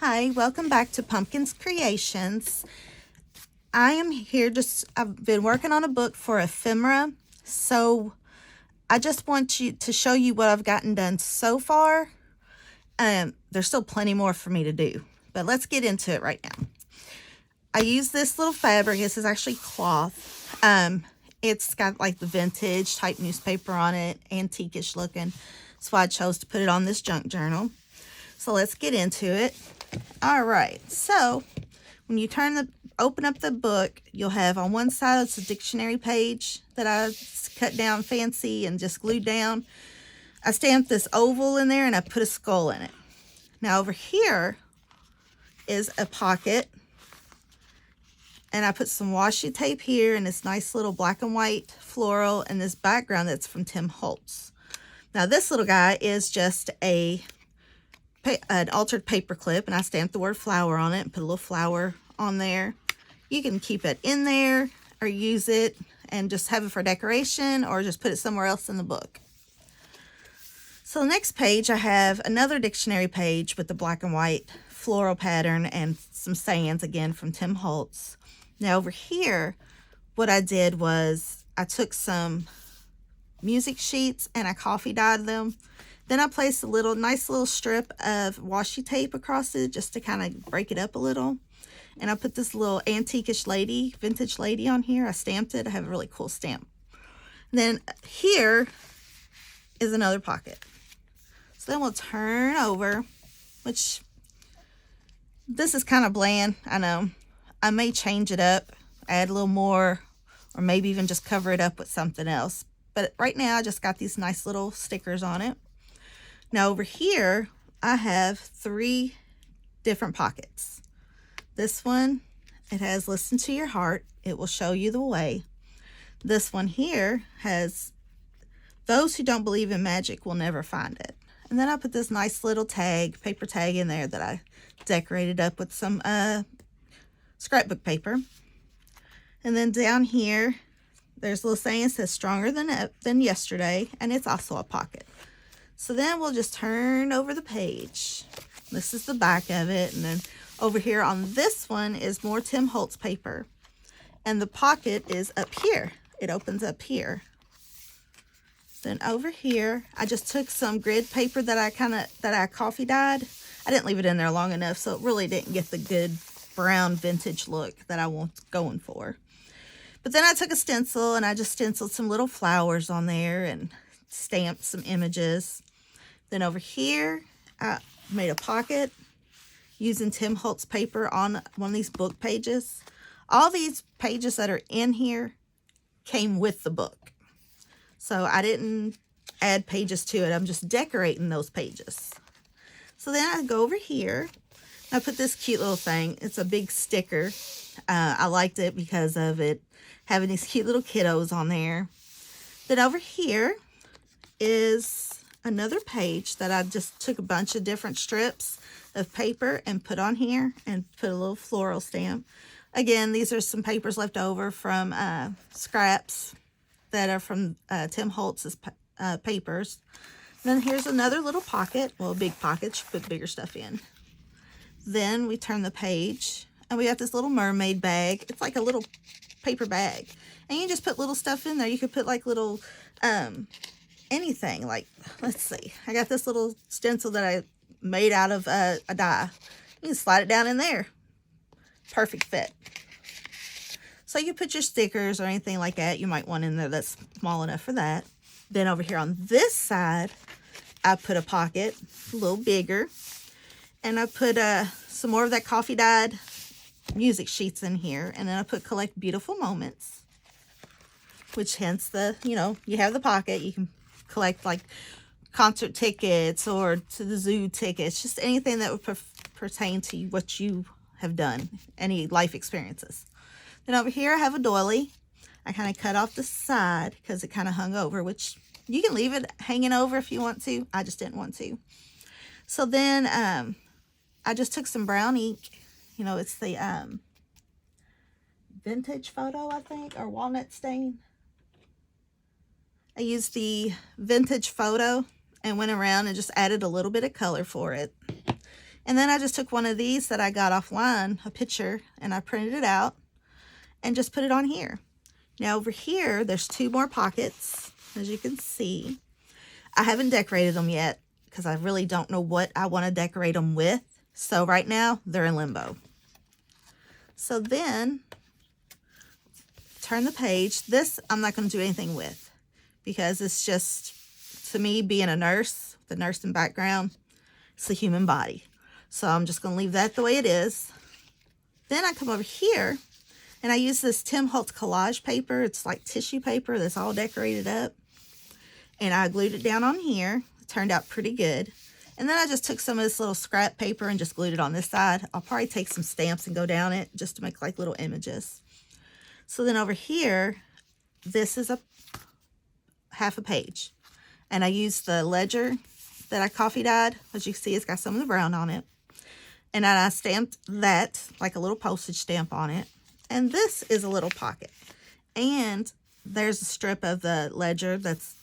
Hi, welcome back to Pumpkins Creations. I am here I've been working on a book for ephemera, so I just want to show you what I've gotten done so far. There's still plenty more for me to do, but let's get into it right now. I use this little fabric. This is actually cloth. It's got like the vintage type newspaper on it, antique-ish looking. That's why I chose to put it on this junk journal. So let's get into it. All right, so when you open up the book, you'll have on one side, it's a dictionary page that I cut down fancy and just glued down. I stamped this oval in there and I put a skull in it. Now over here is a pocket, and I put some washi tape here and this nice little black and white floral and this background that's from Tim Holtz. Now this little guy is just an altered paper clip, and I stamped the word flower on it and put a little flower on there. You can keep it in there or use it and just have it for decoration, or just put it somewhere else in the book. So the next page, I have another dictionary page with the black and white floral pattern and some sayings again from Tim Holtz. Now over here, what I did was I took some music sheets and I coffee dyed them. Then I placed a nice little strip of washi tape across it just to kind of break it up a little. And I put this little antique-ish lady, vintage lady on here. I stamped it. I have a really cool stamp. Then here is another pocket. So then we'll turn over, which this is kind of bland, I know. I may change it up, add a little more, or maybe even just cover it up with something else. But right now I just got these nice little stickers on it. Now over here, I have 3 different pockets. This one, it has listen to your heart. It will show you the way. This one here has those who don't believe in magic will never find it. And then I put this nice little paper tag in there that I decorated up with some scrapbook paper. And then down here, there's a little saying that says stronger than yesterday, and it's also a pocket. So then we'll just turn over the page. This is the back of it. And then over here on this one is more Tim Holtz paper. And the pocket is up here. It opens up here. Then over here, I just took some grid paper that I coffee dyed. I didn't leave it in there long enough, so it really didn't get the good brown vintage look that I was going for. But then I took a stencil and I just stenciled some little flowers on there and stamped some images. Then over here, I made a pocket using Tim Holtz paper on one of these book pages. All these pages that are in here came with the book. So I didn't add pages to it. I'm just decorating those pages. So then I go over here. I put this cute little thing. It's a big sticker. I liked it because of it having these cute little kiddos on there. Then over here is another page that I just took a bunch of different strips of paper and put on here and put a little floral stamp. Again, these are some papers left over from scraps that are from Tim Holtz's papers. Then here's another little pocket, well, a big pocket, you put bigger stuff in. Then we turn the page and we got this little mermaid bag. It's like a little paper bag, and you just put little stuff in there. You could put like little anything, like, let's see, I got this little stencil that I made out of a die. You can slide it down in there. Perfect fit. So you put your stickers or anything like that you might want in there that's small enough for that. Then over here on this side, I put a pocket, a little bigger, and I put some more of that coffee dyed music sheets in here, and then I put collect beautiful moments, which hence you have the pocket. You can collect like concert tickets or to the zoo tickets, just anything that would pertain to what you have done, any life experiences. Then over here I have a doily. I kind of cut off the side because it kind of hung over, which you can leave it hanging over if you want to. I just didn't want to. So then I just took some brown ink. It's the vintage photo, I think, or walnut stain. I used the vintage photo and went around and just added a little bit of color for it. And then I just took one of these that I got offline, a picture, and I printed it out and just put it on here. Now over here, there's 2 more pockets, as you can see. I haven't decorated them yet because I really don't know what I want to decorate them with. So right now, they're in limbo. So then, turn the page. This I'm not going to do anything with because it's just, to me, being a nurse, the nursing background, it's the human body. So I'm just going to leave that the way it is. Then I come over here and I use this Tim Holtz collage paper. It's like tissue paper that's all decorated up. And I glued it down on here. It turned out pretty good. And then I just took some of this little scrap paper and just glued it on this side. I'll probably take some stamps and go down it just to make like little images. So then over here, this is a half a page. And I used the ledger that I coffee dyed. As you can see, it's got some of the brown on it. And then I stamped that, like a little postage stamp on it. And this is a little pocket. And there's a strip of the ledger that's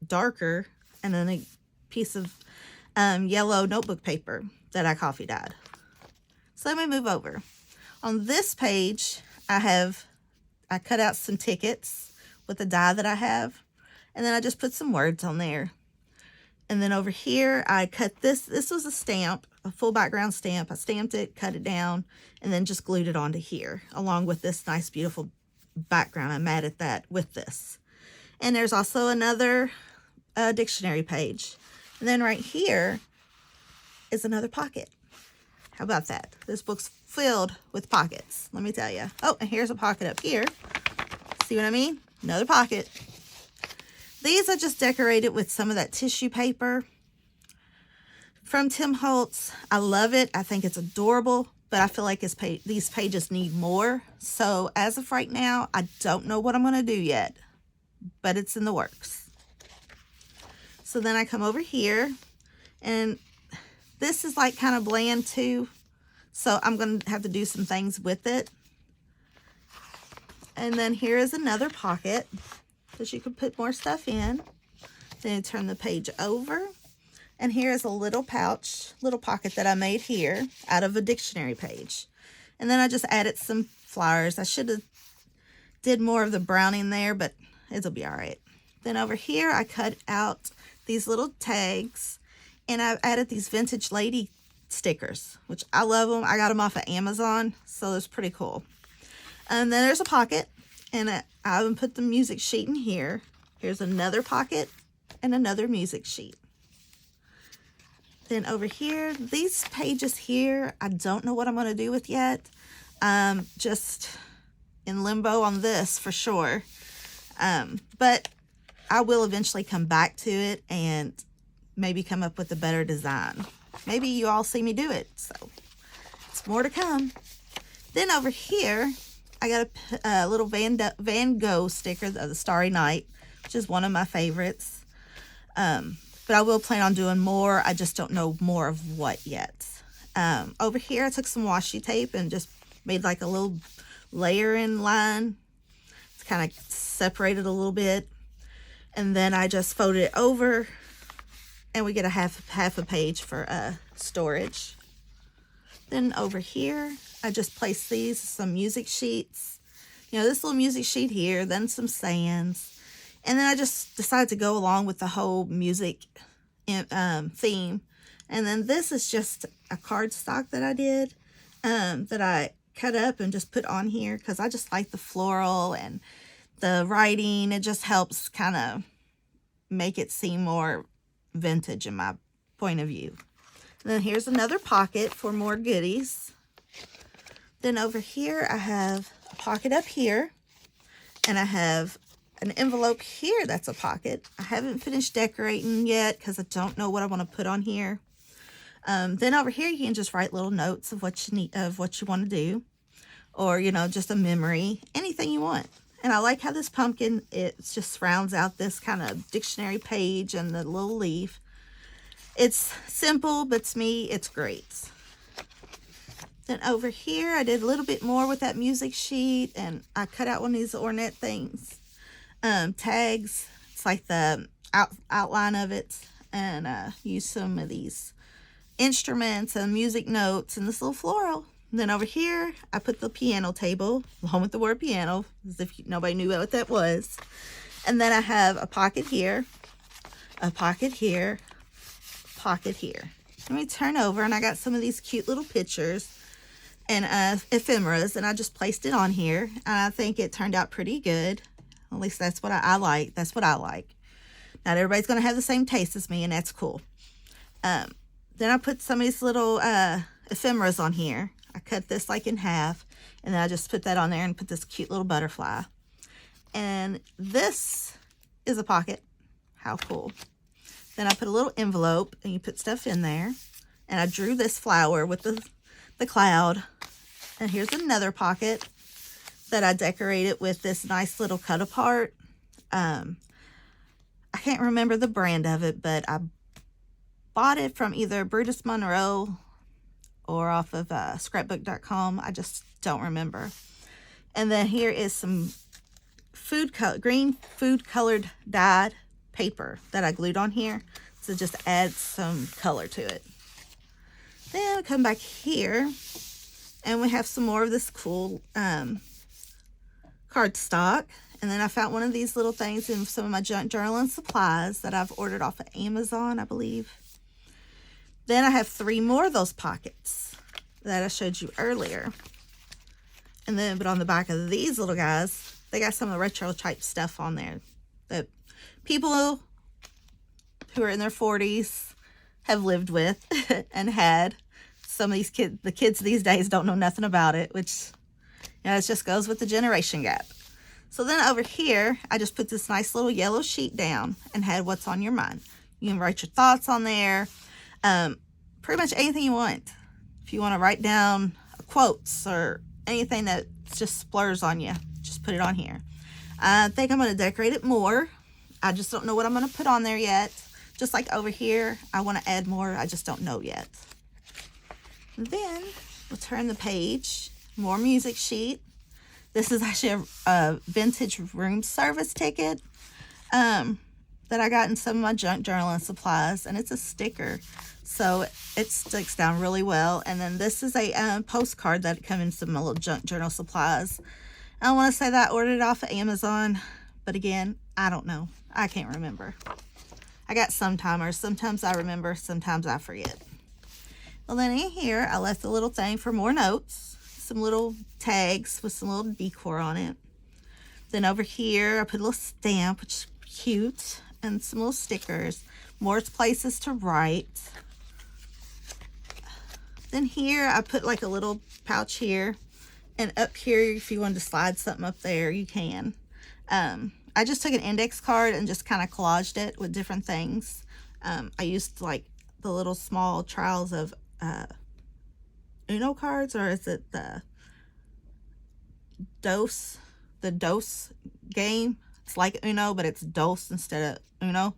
darker. And then a piece of yellow notebook paper that I coffee dyed. So let me move over. On this page, I cut out some tickets with the die that I have. And then I just put some words on there. And then over here, I cut this. This was a stamp, a full background stamp. I stamped it, cut it down, and then just glued it onto here, along with this nice, beautiful background. I matted that with this. And there's also another dictionary page. And then right here is another pocket. How about that? This book's filled with pockets, let me tell you. Oh, and here's a pocket up here. See what I mean? Another pocket. These I just decorated with some of that tissue paper from Tim Holtz. I love it. I think it's adorable, but I feel like these pages need more. So as of right now, I don't know what I'm going to do yet, but it's in the works. So then I come over here, and this is like kind of bland too. So I'm going to have to do some things with it. And then here is another pocket, because you can put more stuff in. Then turn the page over. And here is a little pouch, little pocket that I made here out of a dictionary page. And then I just added some flowers. I should have did more of the browning there, but it'll be all right. Then over here, I cut out these little tags, and I've added these vintage lady stickers, which I love them. I got them off of Amazon, so it's pretty cool. And then there's a pocket, and I even put the music sheet in here. Here's another pocket and another music sheet. Then over here, these pages here, I don't know what I'm going to do with yet. Just in limbo on this for sure. But I will eventually come back to it and maybe come up with a better design. Maybe you all see me do it, so it's more to come. Then over here, I got a little Van Gogh sticker of the Starry Night, which is one of my favorites. But I will plan on doing more. I just don't know more of what yet. Over here, I took some washi tape and just made like a little layering line. It's kind of separated a little bit. And then I just folded it over, and we get a half a page for storage. Then over here, I just placed these, some music sheets. You know, this little music sheet here, then some sands. And then I just decided to go along with the whole music theme. And then this is just a cardstock that I did, that I cut up and just put on here because I just like the floral and the writing. It just helps kind of make it seem more vintage in my point of view. And then here's another pocket for more goodies. Then over here, I have a pocket up here, and I have an envelope here that's a pocket. I haven't finished decorating yet because I don't know what I want to put on here. Then over here, you can just write little notes of what you need, of what you want to do, or, you know, just a memory, anything you want. And I like how this pumpkin, it just rounds out this kind of dictionary page and the little leaf. It's simple, but to me, it's great. Then over here, I did a little bit more with that music sheet, and I cut out one of these ornate things, tags. It's like the outline of it, and use some of these instruments and music notes and this little floral. And then over here, I put the piano table, along with the word piano, as if nobody knew what that was. And then I have a pocket here, a pocket here, pocket here. Let me turn over, and I got some of these cute little pictures and ephemeras, and I just placed it on here. And I think it turned out pretty good. At least that's what I like. That's what I like. Not everybody's going to have the same taste as me, and that's cool. Then I put some of these little ephemeras on here. I cut this like in half, and then I just put that on there and put this cute little butterfly. And this is a pocket. How cool. Then I put a little envelope, and you put stuff in there. And I drew this flower with the cloud. And here's another pocket that I decorated with this nice little cut apart. I can't remember the brand of it, but I bought it from either Brutus Monroe or off of scrapbook.com. I just don't remember. And then here is some green food colored dyed paper that I glued on here to just add some color to it. Then I come back here and we have some more of this cool cardstock. And then I found one of these little things in some of my junk journal and supplies that I've ordered off of Amazon, I believe. Then I have 3 more of those pockets that I showed you earlier. And then, but on the back of these little guys, they got some of the retro type stuff on there that people who are in their 40s have lived with and had. Some of these kids, the kids these days don't know nothing about it, which, it just goes with the generation gap. So then over here, I just put this nice little yellow sheet down and had what's on your mind. You can write your thoughts on there. Pretty much anything you want. If you want to write down quotes or anything that just splurs on you, just put it on here. I think I'm going to decorate it more. I just don't know what I'm going to put on there yet. Just like over here, I want to add more. I just don't know yet. And then we'll turn the page. More music sheet. This is actually a vintage room service ticket that I got in some of my junk journal and supplies. And it's a sticker, so it sticks down really well. And then this is a postcard that comes in some of my little junk journal supplies. I want to say that I ordered it off of Amazon, but again, I don't know. I can't remember. I got some timers. Sometimes I remember, sometimes I forget. Well, then in here, I left a little thing for more notes. Some little tags with some little decor on it. Then over here, I put a little stamp, which is cute, and some little stickers. More places to write. Then here, I put like a little pouch here. And up here, if you wanted to slide something up there, you can. I just took an index card and just kind of collaged it with different things. I used like the little small trials of Uno cards, or is it the DOS game? It's like Uno, but it's DOS instead of Uno.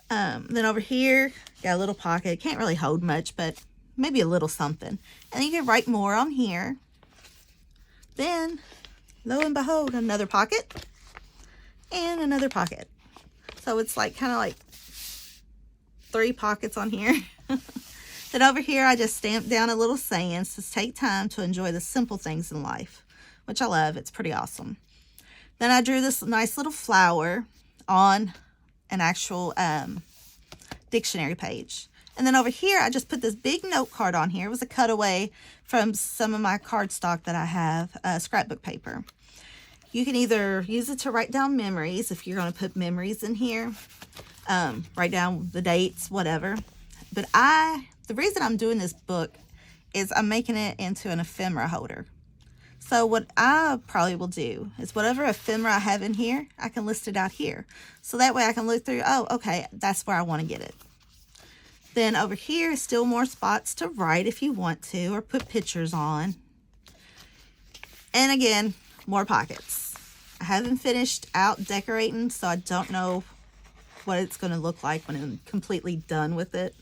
Then over here, got a little pocket. Can't really hold much, but maybe a little something. And you can write more on here. Then, lo and behold, another pocket and another pocket. So it's like kind of like 3 pockets on here. Then over here, I just stamped down a little saying, says take time to enjoy the simple things in life, which I love. It's pretty awesome. Then I drew this nice little flower on an actual dictionary page. And then over here, I just put this big note card on here. It was a cutaway from some of my cardstock that I have, scrapbook paper. You can either use it to write down memories, if you're going to put memories in here, write down the dates, whatever. But the reason I'm doing this book is I'm making it into an ephemera holder. So what I probably will do is whatever ephemera I have in here, I can list it out here. So that way I can look through, oh, okay, that's where I want to get it. Then over here, still more spots to write if you want to, or put pictures on. And again, more pockets. I haven't finished out decorating, so I don't know what it's going to look like when I'm completely done with it.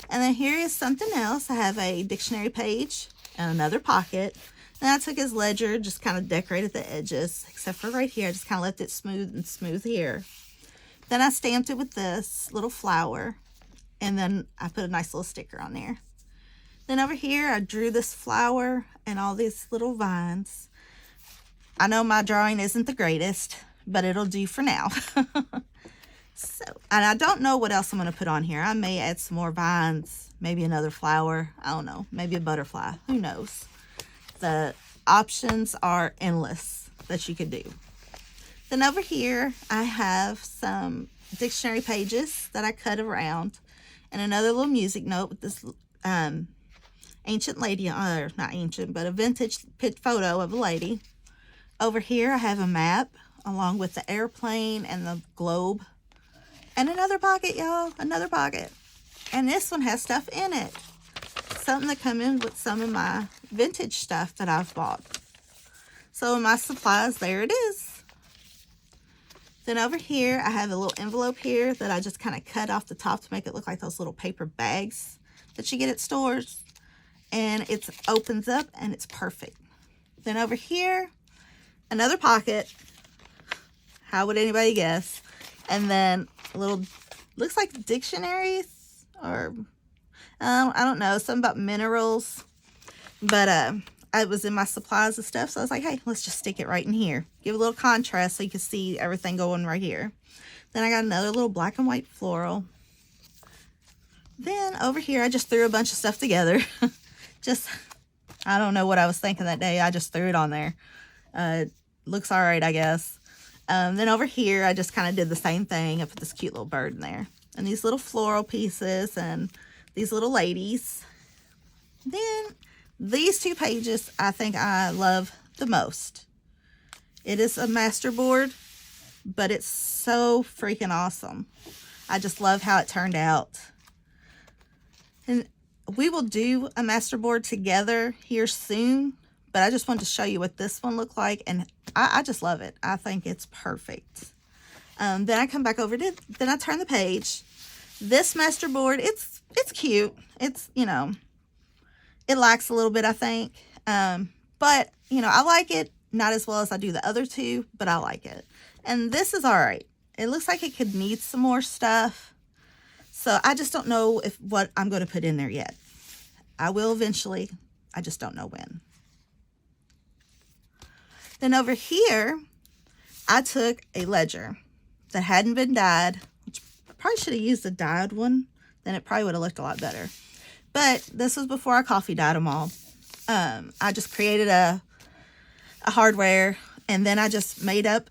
And then here is something else. I have a dictionary page and another pocket. And I took his ledger, just kind of decorated the edges, except for right here. I just kind of left it smooth and smooth here. Then I stamped it with this little flower. And then I put a nice little sticker on there. Then over here, I drew this flower and all these little vines. I know my drawing isn't the greatest, but it'll do for now. So, and I don't know what else I'm going to put on here. I may add some more vines, maybe another flower. I don't know, maybe a butterfly. Who knows? The options are endless that you could do. Then over here, I have some dictionary pages that I cut around, and another little music note with this ancient lady, or not ancient, but a vintage photo of a lady. Over here, I have a map along with the airplane and the globe. And another pocket, y'all, another pocket. And this one has stuff in it. Something that come in with some of my vintage stuff that I've bought. So in my supplies, there it is. Then over here, I have a little envelope here that I just kind of cut off the top to make it look like those little paper bags that you get at stores. And it opens up and it's perfect. Then over here, another pocket. How would anybody guess? And then a little, looks like dictionaries, or I don't know, something about minerals. But I was in my supplies and stuff, so I was like, hey, let's just stick it right in here. Give a little contrast so you can see everything going right here. Then I got another little black and white floral. Then over here, I just threw a bunch of stuff together. I don't know what I was thinking that day. I just threw it on there. Looks all right, I guess. Then over here, I just kind of did the same thing. I put this cute little bird in there. And these little floral pieces and these little ladies. Then these two pages I think I love the most. It is a masterboard, but it's so freaking awesome. I just love how it turned out. And we will do a masterboard together here soon. But I just wanted to show you what this one looked like, and I just love it. I think it's perfect. Then I come back over to, then I turn the page. This masterboard, it's cute. It's, you know, it lacks a little bit, I think. But, you know, I like it. Not as well as I do the other two, but I like it. And this is all right. It looks like it could need some more stuff. So I just don't know what I'm going to put in there yet. I will eventually. I just don't know when. Then over here, I took a ledger that hadn't been dyed, which I probably should have used a dyed one. Then it probably would have looked a lot better. But this was before I coffee dyed them all. I just created a hardware, and then I just made up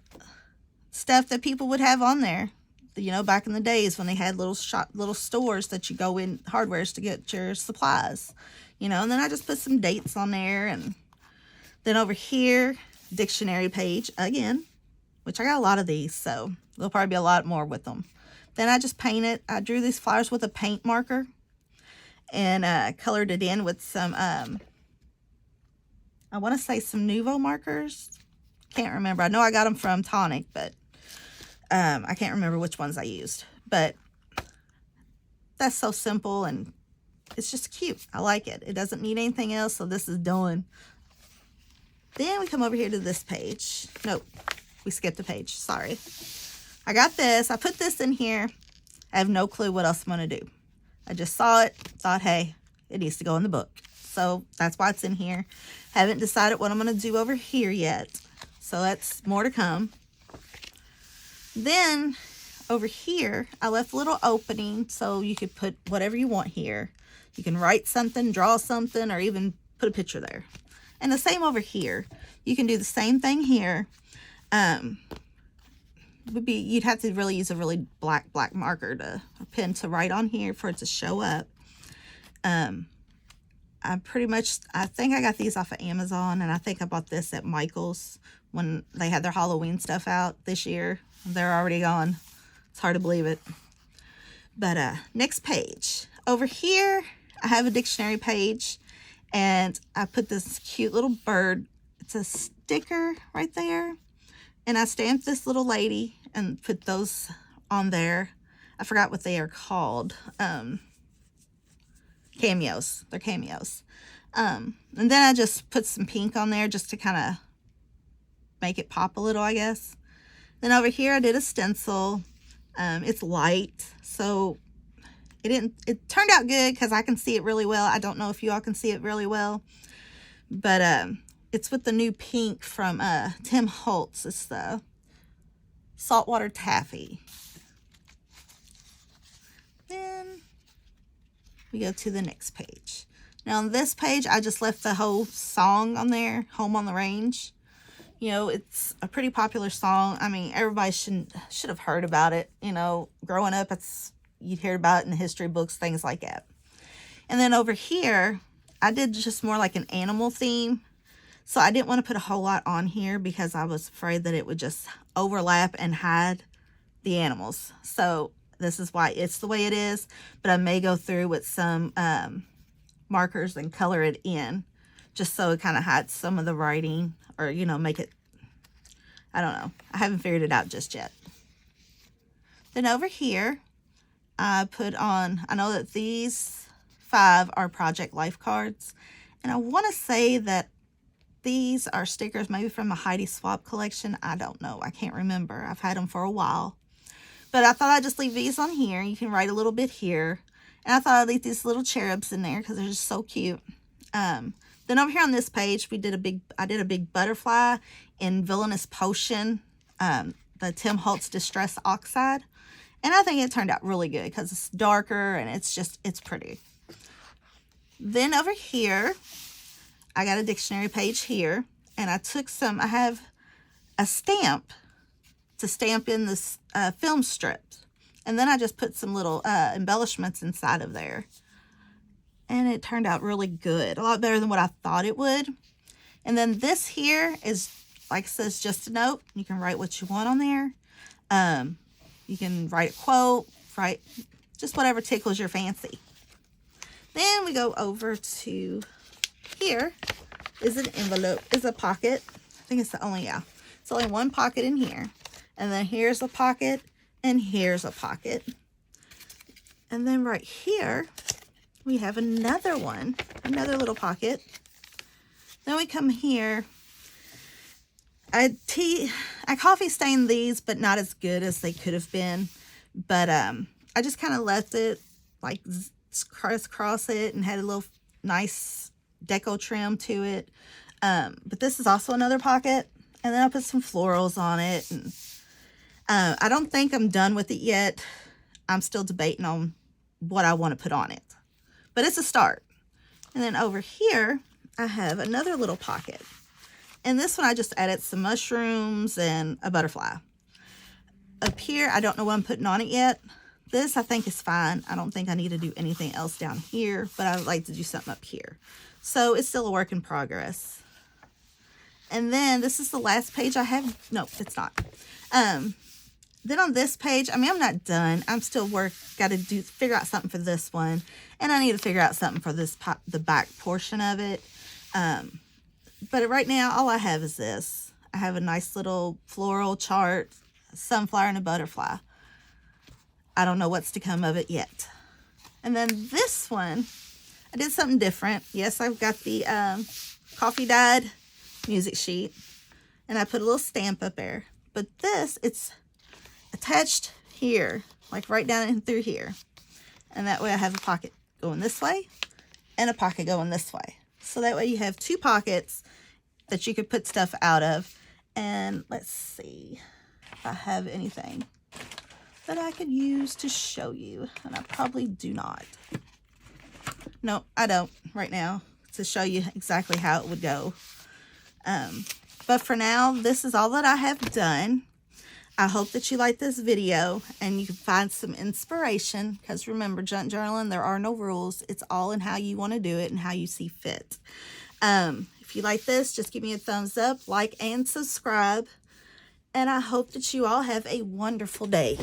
stuff that people would have on there. You know, back in the days when they had little stores that you go in, hardwares, to get your supplies. You know, and then I just put some dates on there. And then over here, dictionary page again, which I got a lot of these, so there'll probably be a lot more with them. Then I just painted. I drew these flowers with a paint marker and colored it in with some I want to say some Nuvo markers. Can't remember. I know I got them from Tonic, but I can't remember which ones I used. But that's so simple, and it's just cute. I like it. It doesn't need anything else, so this is done. Then we come over here to this page. Nope, we skipped a page. Sorry. I got this. I put this in here. I have no clue what else I'm going to do. I just saw it, thought, hey, it needs to go in the book. So that's why it's in here. Haven't decided what I'm going to do over here yet. So that's more to come. Then over here, I left a little opening so you could put whatever you want here. You can write something, draw something, or even put a picture there. And the same over here. You can do the same thing here. You'd have to really use a really black marker a pen to write on here for it to show up. I think I got these off of Amazon, and I think I bought this at Michael's when they had their Halloween stuff out this year. They're already gone. It's hard to believe it. But next page. Over here, I have a dictionary page. And I put this cute little bird. It's a sticker right there. And I stamped this little lady and put those on there. I forgot what they are called. Cameos. They're cameos. And then I just put some pink on there just to kind of make it pop a little, I guess. Then over here I did a stencil. It's light, so it turned out good because I can see it really well. I don't know if you all can see it really well, but it's with the new pink from Tim Holtz. It's the saltwater taffy. Then we go to the next page. Now on this page, I just left the whole song on there, Home on the Range. You know, it's a pretty popular song. I mean, everybody should have heard about it. You know, growing up, you'd hear about it in history books, things like that. And then over here, I did just more like an animal theme. So I didn't want to put a whole lot on here because I was afraid that it would just overlap and hide the animals. So this is why it's the way it is. But I may go through with some markers and color it in, just so it kind of hides some of the writing, or, you know, make it, I don't know. I haven't figured it out just yet. Then over here, I put on, I know that these 5 are Project Life cards. And I want to say that these are stickers maybe from the Heidi Swap collection. I don't know. I can't remember. I've had them for a while. But I thought I'd just leave these on here. You can write a little bit here. And I thought I'd leave these little cherubs in there because they're just so cute. Then over here on this page, I did a big butterfly in Villainous Potion, the Tim Holtz Distress Oxide. And I think it turned out really good because it's darker and it's pretty. Then over here, I got a dictionary page here. And I have a stamp to stamp in this film strips. And then I just put some little embellishments inside of there. And it turned out really good. A lot better than what I thought it would. And then this here is, like it says, just a note. You can write what you want on there. You can write a quote, write just whatever tickles your fancy. Then we go over to here is an envelope, is a pocket. I think it's it's only one pocket in here. And then here's a pocket, and here's a pocket. And then right here, we have another one, another little pocket. Then we come here. I coffee stained these, but not as good as they could have been. But I just kind of left it, like crisscross it, and had a little nice deco trim to it. But this is also another pocket. And then I put some florals on it. And I don't think I'm done with it yet. I'm still debating on what I want to put on it. But it's a start. And then over here, I have another little pocket. And this one, I just added some mushrooms and a butterfly. Up here, I don't know what I'm putting on it yet. This, I think, is fine. I don't think I need to do anything else down here, but I would like to do something up here. So it's still a work in progress. And then this is the last page I have. No, it's not. Then on this page, I mean, I'm not done. I'm still got to figure out something for this one. And I need to figure out something for the back portion of it. But right now, all I have is this. I have a nice little floral chart, a sunflower, and a butterfly. I don't know what's to come of it yet. And then this one, I did something different. Yes, I've got the coffee dyed music sheet. And I put a little stamp up there. But this, it's attached here, like right down in through here. And that way I have a pocket going this way and a pocket going this way. So that way you have 2 pockets that you could put stuff out of. And let's see if I have anything that I could use to show you. And I probably do not. No, I don't right now, to show you exactly how it would go. But for now, this is all that I have done. I hope that you like this video and you can find some inspiration, because remember, junk journaling, there are no rules. It's all in how you want to do it and how you see fit. If you like this, just give me a thumbs up, like, and subscribe. And I hope that you all have a wonderful day.